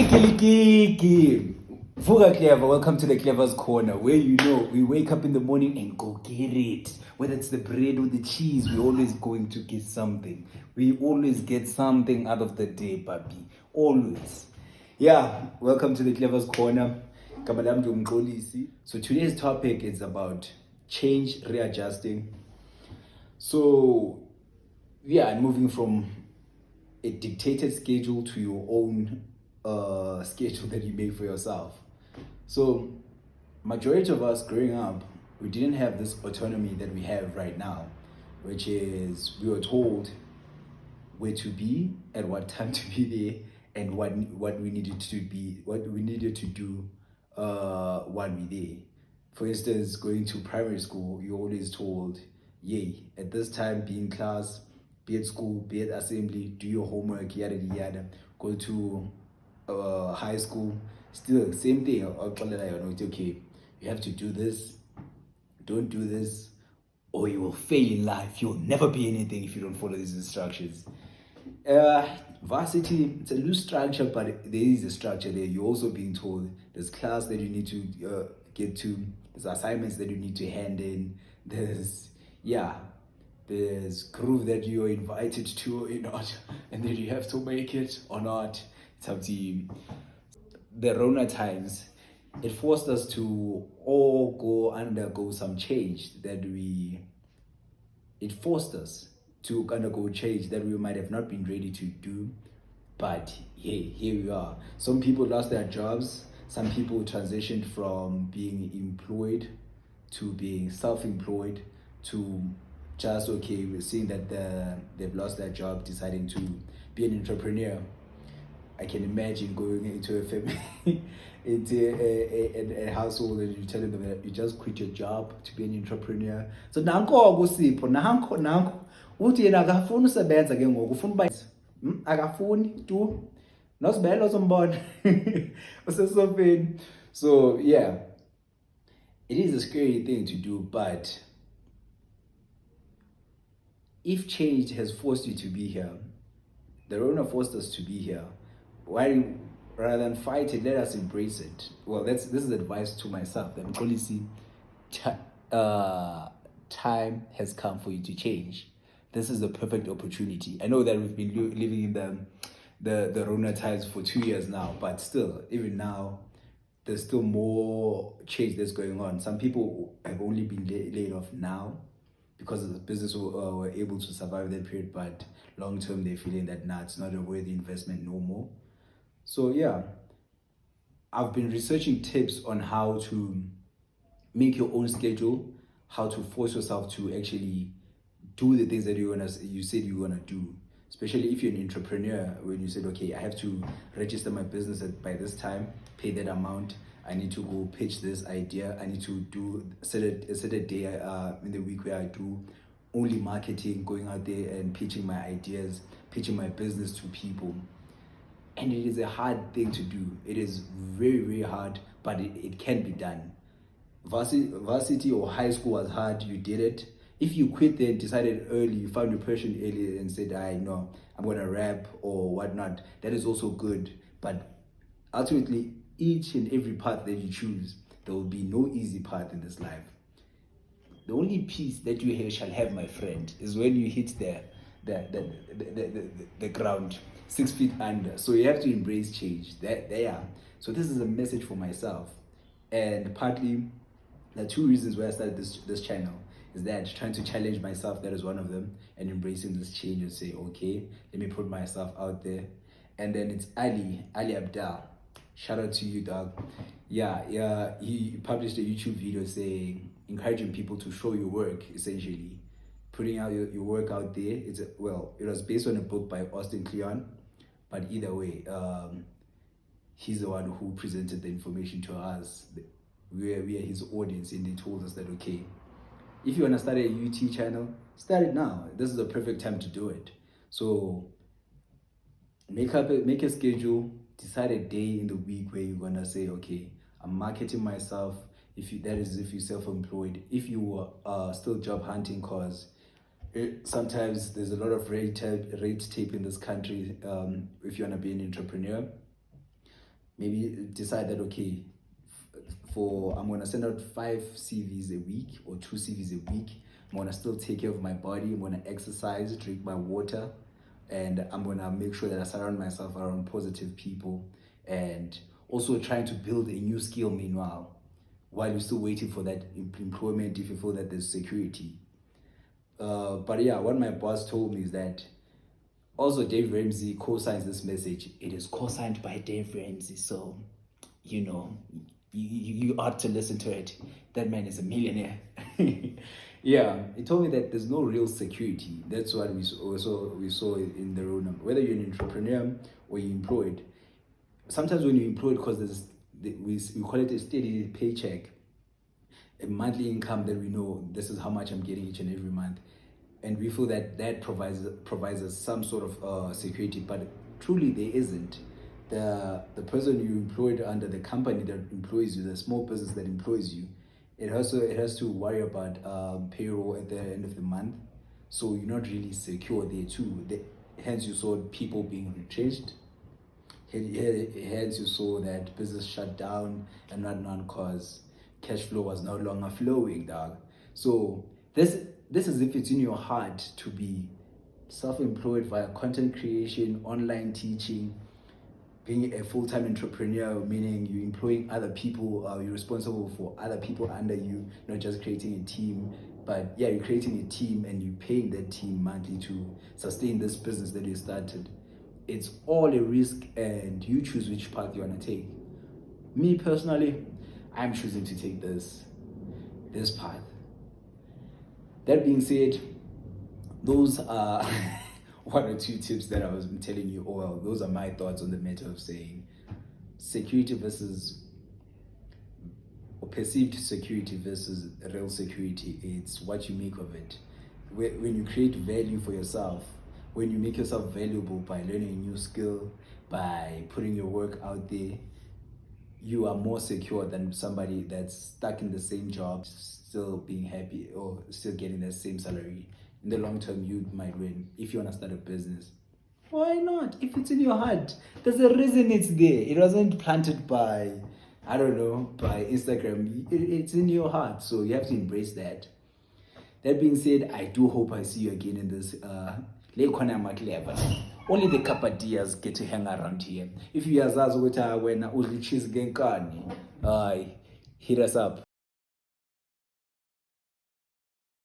Kiki. Vuga Kleva, welcome to the Kleva's Corner, where we wake up in the morning and go get it. Whether it's the bread or the cheese, we're always going to get something. We always get something out of the day, papi. Always. Yeah, welcome to the Kleva's Corner. So today's topic is about change, readjusting. So yeah, moving from a dictated schedule to your own schedule that you make for yourself. So majority of us growing up, we didn't have this autonomy that we have right now, which is we were told where to be, at what time to be there, and what we needed to be, what we needed to do while we're there. For instance, going to primary school, you're always told, yay, at this time be in class, be at school, be at assembly, do your homework, yada yada. Go to high school, still same thing. Okay, you have to do this, don't do this, or you will fail in life. You'll never be anything if you don't follow these instructions. Varsity, it's a loose structure, but there is a structure there. You're also being told there's class that you need to get to, there's assignments that you need to hand in, there's group that you're invited to or not, and then you have to make it or not. It's up to you. The Rona times, it forced us to all undergo some change it forced us to undergo change that we might have not been ready to do, but hey, here we are. Some people lost their jobs, some people transitioned from being employed to being self-employed to just, okay, we're seeing that they've lost their job, deciding to be an entrepreneur. I can imagine going into a family, into a household, and you telling them that you just quit your job to be an entrepreneur. So nanko kusipho nanko uthi yena akafuni usebenza ke ngoku ufuna uba akafuni tu nosibelo sombona usesofeni. So yeah, it is a scary thing to do, but if change has forced you to be here, the Rona forced us to be here, why rather than fight it, let us embrace it. Well, this is advice to myself. That policy time has come for you to change. This is the perfect opportunity. I know that we've been living in the Rona times for 2 years now, but still, even now, there's still more change that's going on. Some people have only been laid off now because the business were able to survive that period, but long term they're feeling that it's not a worthy investment no more. So yeah, I've been researching tips on how to make your own schedule, how to force yourself to actually do the things that you said you wanna do. Especially if you're an entrepreneur, when you said, okay, I have to register my business by this time, pay that amount, I need to go pitch this idea, I need to set a day in the week where I do only marketing, going out there and pitching my ideas, pitching my business to people. And it is a hard thing to do. It is very, very hard, but it can be done. Varsity or high school was hard, you did it. If you quit there, decided early, you found your passion early and said, I know, I'm gonna rap or whatnot, that is also good. But ultimately, each and every path that you choose, there will be no easy path in this life. The only peace that you shall have, my friend, is when you hit the ground 6 feet under. So you have to embrace change. So this is a message for myself, and partly the two reasons why I started this channel is that trying to challenge myself, that is one of them, and embracing this change and say, okay, let me put myself out there. And then it's Ali Abdal. Shout out to you, dog. Yeah, he published a YouTube video saying, encouraging people to show your work, essentially. Putting out your work out there. It was based on a book by Austin Kleon, but either way, he's the one who presented the information to us. We are his audience, and they told us that, okay, if you want to start a UT channel, start it now. This is the perfect time to do it. So make a schedule, decide a day in the week where you're gonna say, okay, I'm marketing myself. If you're self-employed. If you are still job hunting, cause sometimes there's a lot of red tape in this country. If you wanna be an entrepreneur, maybe decide that, okay, I'm gonna send out 5 CVs a week or 2 CVs a week. I'm gonna still take care of my body. I'm gonna exercise, drink my water, and I'm gonna make sure that I surround myself around positive people, and also trying to build a new skill meanwhile, while you're still waiting for that employment if you feel that there's security. But yeah, what my boss told me is that also Dave Ramsey co-signs this message. It is co-signed by Dave Ramsey, so you know, you ought to listen to it. That man is a millionaire. Yeah, he told me that there's no real security. That's what we saw in the Rona. Whether you're an entrepreneur or you're employed, sometimes when you're employed, because we call it a steady paycheck, a monthly income that we know this is how much I'm getting each and every month, and we feel that that provides us some sort of security, but truly there isn't. The person you employed under, the company that employs you, the small business that employs you, it has to worry about payroll at the end of the month, so you're not really secure there too. Hence you saw people being retrenched. Hence you saw that business shut down and not cause cash flow was no longer flowing, dog. So this is if it's in your heart to be self-employed via content creation, online teaching, being a full-time entrepreneur, meaning you're employing other people, you're responsible for other people under you, not just creating a team, but yeah, you're creating a team and you're paying that team monthly to sustain this business that you started. It's all a risk, and you choose which path you want to take. Me personally, I'm choosing to take this path. That being said, those are one or two tips that I was telling you. Oh, well, those are my thoughts on the matter of saying security versus, or perceived security versus real security. It's what you make of it. When you create value for yourself, when you make yourself valuable by learning a new skill, by putting your work out there, you are more secure than somebody that's stuck in the same job, still being happy or still getting the same salary. In the long term, you might win if you want to start a business. Why not? If it's in your heart, there's a reason it's there. It wasn't planted by, I don't know, by Instagram. It's in your heart, so you have to embrace that. That being said, I do hope I see you again in this Kleva. Only the Kapadias get to hang around here. If you are when udli cheese genkani, hit us up.